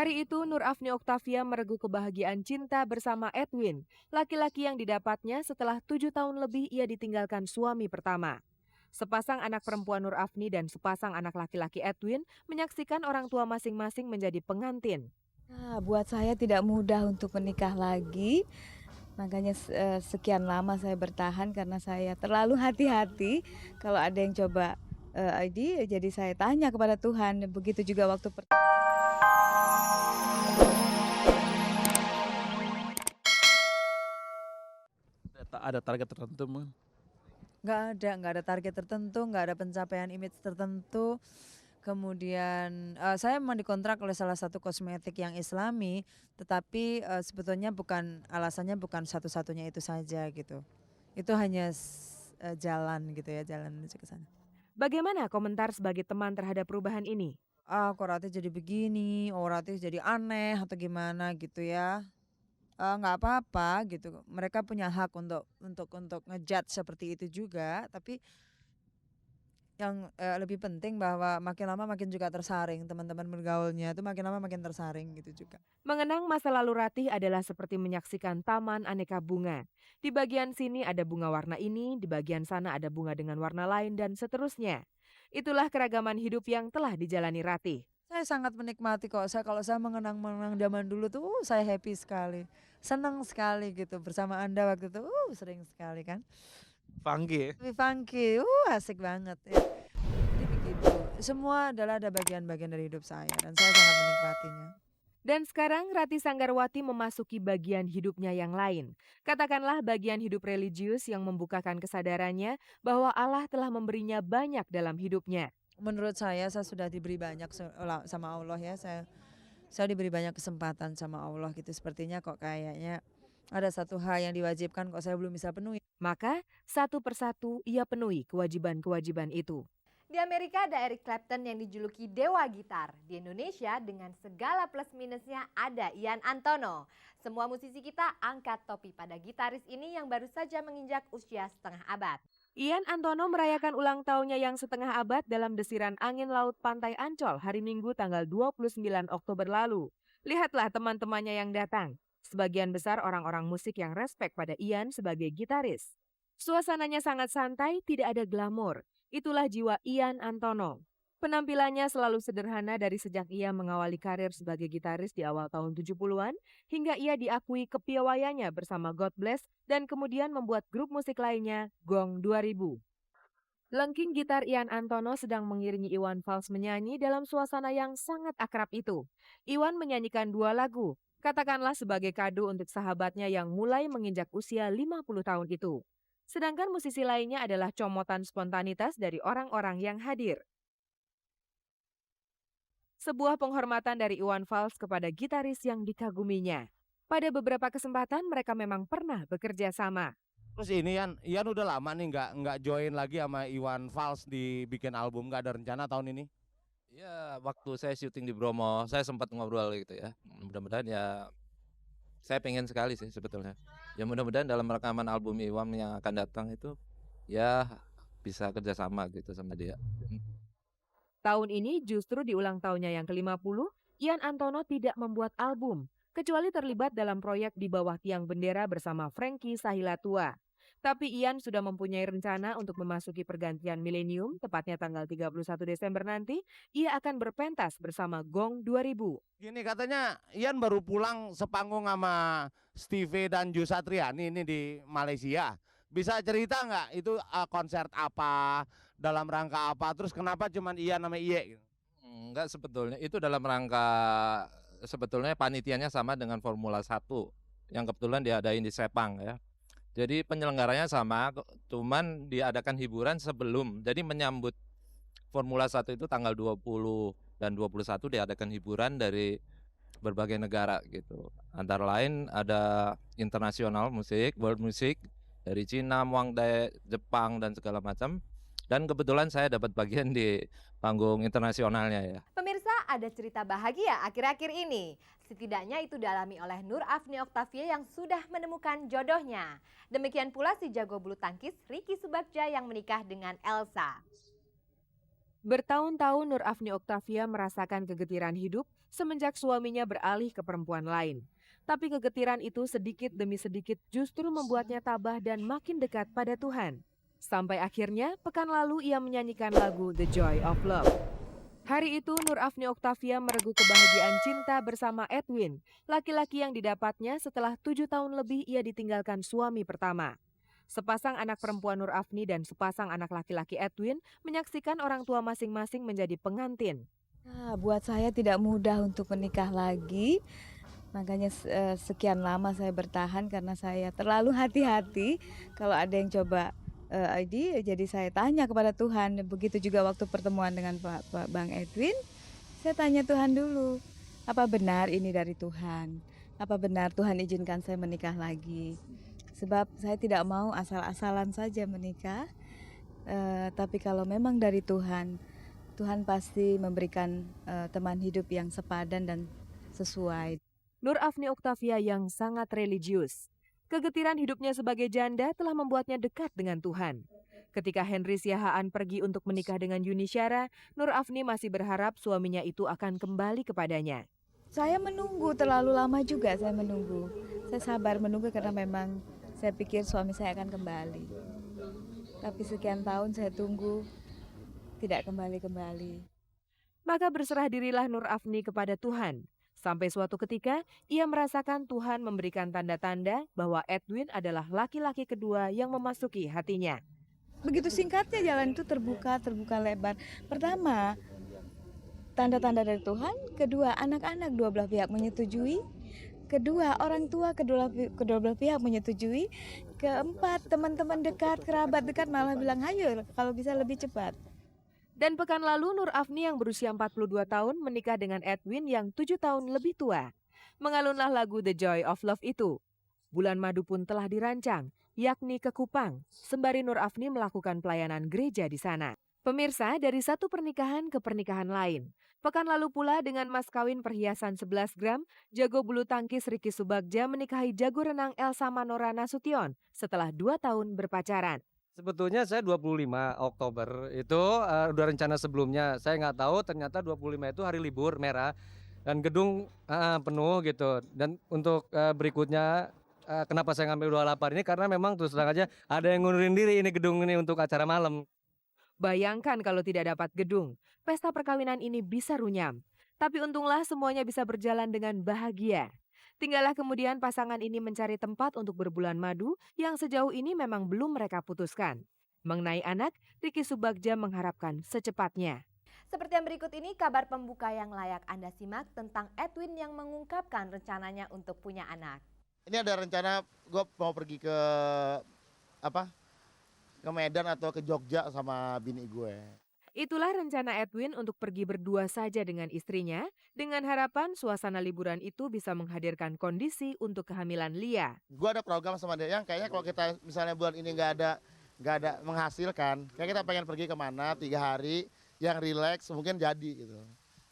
Hari itu Nur Afni Oktavia meregu kebahagiaan cinta bersama Edwin, laki-laki yang didapatnya setelah 7 tahun lebih ia ditinggalkan suami pertama. Sepasang anak perempuan Nur Afni dan sepasang anak laki-laki Edwin menyaksikan orang tua masing-masing menjadi pengantin. Nah, buat saya tidak mudah untuk menikah lagi. Makanya sekian lama saya bertahan karena saya terlalu hati-hati. Kalau ada yang coba ID, jadi saya tanya kepada Tuhan. Begitu juga waktu Ada target tertentu mungkin? nggak ada target tertentu, nggak ada pencapaian image tertentu. Kemudian saya memang dikontrak oleh salah satu kosmetik yang Islami, tetapi sebetulnya alasannya bukan satu-satunya itu saja gitu. Itu hanya jalan gitu ya, jalan menuju ke sana. Bagaimana komentar sebagai teman terhadap perubahan ini? Kok Ratih jadi begini, Ratih jadi aneh atau gimana gitu ya. Nggak apa-apa gitu. Mereka punya hak untuk ngejudge seperti itu juga, tapi yang lebih penting bahwa makin lama makin juga tersaring, teman-teman bergaulnya itu makin lama makin tersaring gitu juga. Mengenang masa lalu Ratih adalah seperti menyaksikan taman aneka bunga. Di bagian sini ada bunga warna ini, di bagian sana ada bunga dengan warna lain, dan seterusnya. Itulah keragaman hidup yang telah dijalani Ratih. Saya sangat menikmati kok, kalau saya mengenang zaman dulu tuh saya happy sekali, senang sekali gitu bersama Anda waktu itu, sering sekali kan. Funky ya? Lebih funky, asik banget ya. Jadi begitu, semua ada bagian-bagian dari hidup saya dan saya sangat menikmatinya. Dan sekarang Ratih Sanggarwati memasuki bagian hidupnya yang lain. Katakanlah bagian hidup religius yang membukakan kesadarannya bahwa Allah telah memberinya banyak dalam hidupnya. Menurut saya sudah diberi banyak sama Allah ya, saya diberi banyak kesempatan sama Allah gitu. Sepertinya kok kayaknya ada satu hal yang diwajibkan kok saya belum bisa penuhi. Maka satu persatu ia penuhi kewajiban-kewajiban itu. Di Amerika ada Eric Clapton yang dijuluki Dewa Gitar. Di Indonesia dengan segala plus minusnya ada Ian Antono. Semua musisi kita angkat topi pada gitaris ini yang baru saja menginjak usia setengah abad. Ian Antono merayakan ulang tahunnya yang setengah abad dalam desiran angin laut Pantai Ancol hari Minggu tanggal 29 Oktober lalu. Lihatlah teman-temannya yang datang. Sebagian besar orang-orang musik yang respek pada Ian sebagai gitaris. Suasananya sangat santai, tidak ada glamor. Itulah jiwa Ian Antono. Penampilannya selalu sederhana dari sejak ia mengawali karir sebagai gitaris di awal tahun 70-an hingga ia diakui kepiawaiannya bersama God Bless dan kemudian membuat grup musik lainnya Gong 2000. Lengking gitar Ian Antono sedang mengiringi Iwan Fals menyanyi dalam suasana yang sangat akrab itu. Iwan menyanyikan 2 lagu, katakanlah sebagai kado untuk sahabatnya yang mulai menginjak usia 50 tahun itu. Sedangkan musisi lainnya adalah comotan spontanitas dari orang-orang yang hadir. Sebuah penghormatan dari Iwan Fals kepada gitaris yang dikaguminya. Pada beberapa kesempatan mereka memang pernah bekerja sama. Terus ini Ian udah lama nih nggak join lagi sama Iwan Fals di bikin album, nggak ada rencana tahun ini? Ya, waktu saya syuting di Bromo, saya sempat ngobrol gitu ya. Mudah-mudahan ya, saya pengen sekali sih sebetulnya. Ya mudah-mudahan dalam rekaman album Iwan yang akan datang itu, ya bisa kerjasama gitu sama dia. Tahun ini justru di ulang tahunnya yang ke-50, Ian Antono tidak membuat album, kecuali terlibat dalam proyek di bawah tiang bendera bersama Frankie Sahilatua. Tapi Ian sudah mempunyai rencana untuk memasuki pergantian milenium, tepatnya tanggal 31 Desember nanti, ia akan berpentas bersama Gong 2000. Gini katanya Ian baru pulang sepanggung sama Steve dan Ju Satriani ini di Malaysia. Bisa cerita nggak itu konser apa, dalam rangka apa, terus kenapa cuman Ian sama Iye? Enggak, sebetulnya itu dalam rangka, sebetulnya panitianya sama dengan Formula 1 yang kebetulan diadain di Sepang ya. Jadi penyelenggaranya sama, cuman diadakan hiburan sebelum. Jadi menyambut Formula 1 itu tanggal 20 dan 21 diadakan hiburan dari berbagai negara gitu. Antara lain ada internasional musik, world music dari Cina, Muangdae, Jepang dan segala macam. Dan kebetulan saya dapat bagian di panggung internasionalnya ya. Pemirsa, ada cerita bahagia akhir-akhir ini. Setidaknya itu dialami oleh Nur Afni Oktavia yang sudah menemukan jodohnya. Demikian pula si jago bulu tangkis Ricky Subagja yang menikah dengan Elsa. Bertahun-tahun Nur Afni Oktavia merasakan kegetiran hidup semenjak suaminya beralih ke perempuan lain. Tapi kegetiran itu sedikit demi sedikit justru membuatnya tabah dan makin dekat pada Tuhan. Sampai akhirnya, pekan lalu ia menyanyikan lagu The Joy of Love. Hari itu Nur Afni Oktavia meregu kebahagiaan cinta bersama Edwin, laki-laki yang didapatnya setelah 7 tahun lebih ia ditinggalkan suami pertama. Sepasang anak perempuan Nur Afni dan sepasang anak laki-laki Edwin menyaksikan orang tua masing-masing menjadi pengantin. Buat saya tidak mudah untuk menikah lagi. Makanya sekian lama saya bertahan karena saya terlalu hati-hati kalau ada yang coba jadi saya tanya kepada Tuhan. Begitu juga waktu pertemuan dengan Bang Edwin, saya tanya Tuhan dulu, apa benar ini dari Tuhan? Apa benar Tuhan izinkan saya menikah lagi? Sebab saya tidak mau asal-asalan saja menikah, tapi kalau memang dari Tuhan, Tuhan pasti memberikan teman hidup yang sepadan dan sesuai. Nur Afni Oktavia yang sangat religius. Kegetiran hidupnya sebagai janda telah membuatnya dekat dengan Tuhan. Ketika Henry Siahaan pergi untuk menikah dengan Yuni Syara, Nur Afni masih berharap suaminya itu akan kembali kepadanya. Saya menunggu terlalu lama juga, saya menunggu. Saya sabar menunggu karena memang saya pikir suami saya akan kembali. Tapi sekian tahun saya tunggu, tidak kembali-kembali. Maka berserah dirilah Nur Afni kepada Tuhan. Sampai suatu ketika, ia merasakan Tuhan memberikan tanda-tanda bahwa Edwin adalah laki-laki kedua yang memasuki hatinya. Begitu singkatnya jalan itu terbuka lebar. Pertama, tanda-tanda dari Tuhan. Kedua, anak-anak dua belah pihak menyetujui. Kedua, orang tua kedua belah pihak menyetujui. Keempat, teman-teman dekat, kerabat dekat malah bilang, ayo kalau bisa lebih cepat. Dan pekan lalu Nur Afni yang berusia 42 tahun menikah dengan Edwin yang 7 tahun lebih tua. Mengalunlah lagu The Joy of Love itu. Bulan madu pun telah dirancang, yakni ke Kupang, sembari Nur Afni melakukan pelayanan gereja di sana. Pemirsa, dari satu pernikahan ke pernikahan lain. Pekan lalu pula dengan mas kawin perhiasan 11 gram, jago bulu tangkis Ricky Subagja menikahi jago renang Elsa Manora Nasution setelah 2 tahun berpacaran. Sebetulnya saya 25 Oktober itu udah rencana sebelumnya. Saya nggak tahu ternyata 25 itu hari libur merah dan gedung penuh gitu. Dan untuk berikutnya kenapa saya ngambil 28 ini karena memang terus terang aja ada yang ngundurin diri ini gedung ini untuk acara malam. Bayangkan kalau tidak dapat gedung, pesta perkawinan ini bisa runyam. Tapi untunglah semuanya bisa berjalan dengan bahagia. Tinggallah kemudian pasangan ini mencari tempat untuk berbulan madu yang sejauh ini memang belum mereka putuskan. Mengenai anak, Ricky Subagja mengharapkan secepatnya. Seperti yang berikut ini kabar pembuka yang layak Anda simak tentang Edwin yang mengungkapkan rencananya untuk punya anak. Ini ada rencana gue mau pergi ke Medan atau ke Jogja sama bini gue. Itulah rencana Edwin untuk pergi berdua saja dengan istrinya, dengan harapan suasana liburan itu bisa menghadirkan kondisi untuk kehamilan Lia. Gue ada program sama dia yang kayaknya kalau kita misalnya bulan ini nggak ada menghasilkan, kayak kita pengen pergi kemana 3 hari yang rileks mungkin jadi gitu.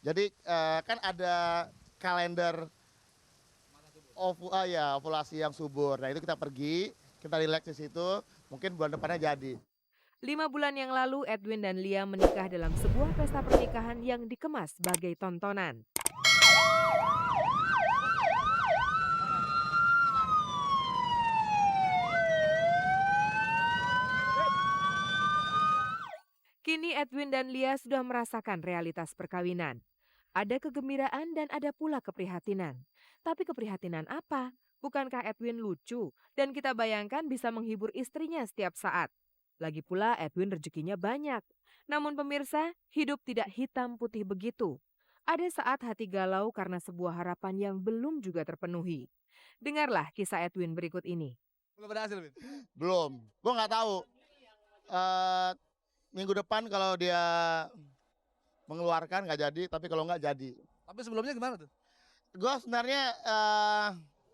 Jadi kan ada kalender ovulasi yang subur. Nah itu kita pergi, kita rileks di situ, mungkin bulan depannya jadi. 5 bulan yang lalu, Edwin dan Lia menikah dalam sebuah pesta pernikahan yang dikemas sebagai tontonan. Kini Edwin dan Lia sudah merasakan realitas perkawinan. Ada kegembiraan dan ada pula keprihatinan. Tapi keprihatinan apa? Bukankah Edwin lucu dan kita bayangkan bisa menghibur istrinya setiap saat? Lagi pula Edwin rezekinya banyak. Namun pemirsa, hidup tidak hitam putih begitu. Ada saat hati galau karena sebuah harapan yang belum juga terpenuhi. Dengarlah kisah Edwin berikut ini. Belum berhasil, Bin? Belum. Gue nggak tahu. Minggu depan kalau dia mengeluarkan nggak jadi, tapi kalau nggak jadi. Tapi sebelumnya gimana tuh? Gue sebenarnya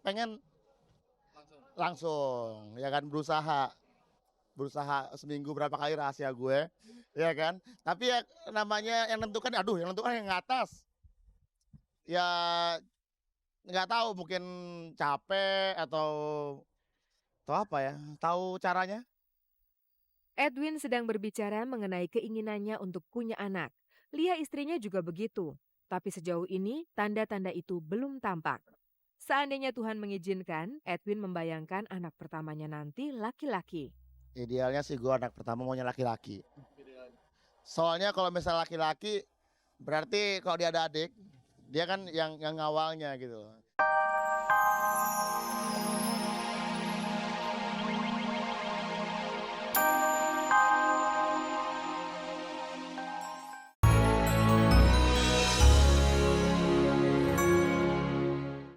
pengen langsung, ya kan berusaha seminggu berapa kali rahasia gue, ya kan. Tapi ya namanya yang nentukan yang atas. Ya nggak tahu mungkin capek atau apa ya, tahu caranya. Edwin sedang berbicara mengenai keinginannya untuk punya anak. Lia istrinya juga begitu. Tapi sejauh ini tanda-tanda itu belum tampak. Seandainya Tuhan mengizinkan, Edwin membayangkan anak pertamanya nanti laki-laki. Idealnya sih gue anak pertama maunya laki-laki. Soalnya kalau misalnya laki-laki berarti kalau dia ada adik, dia kan yang ngawalnya gitu.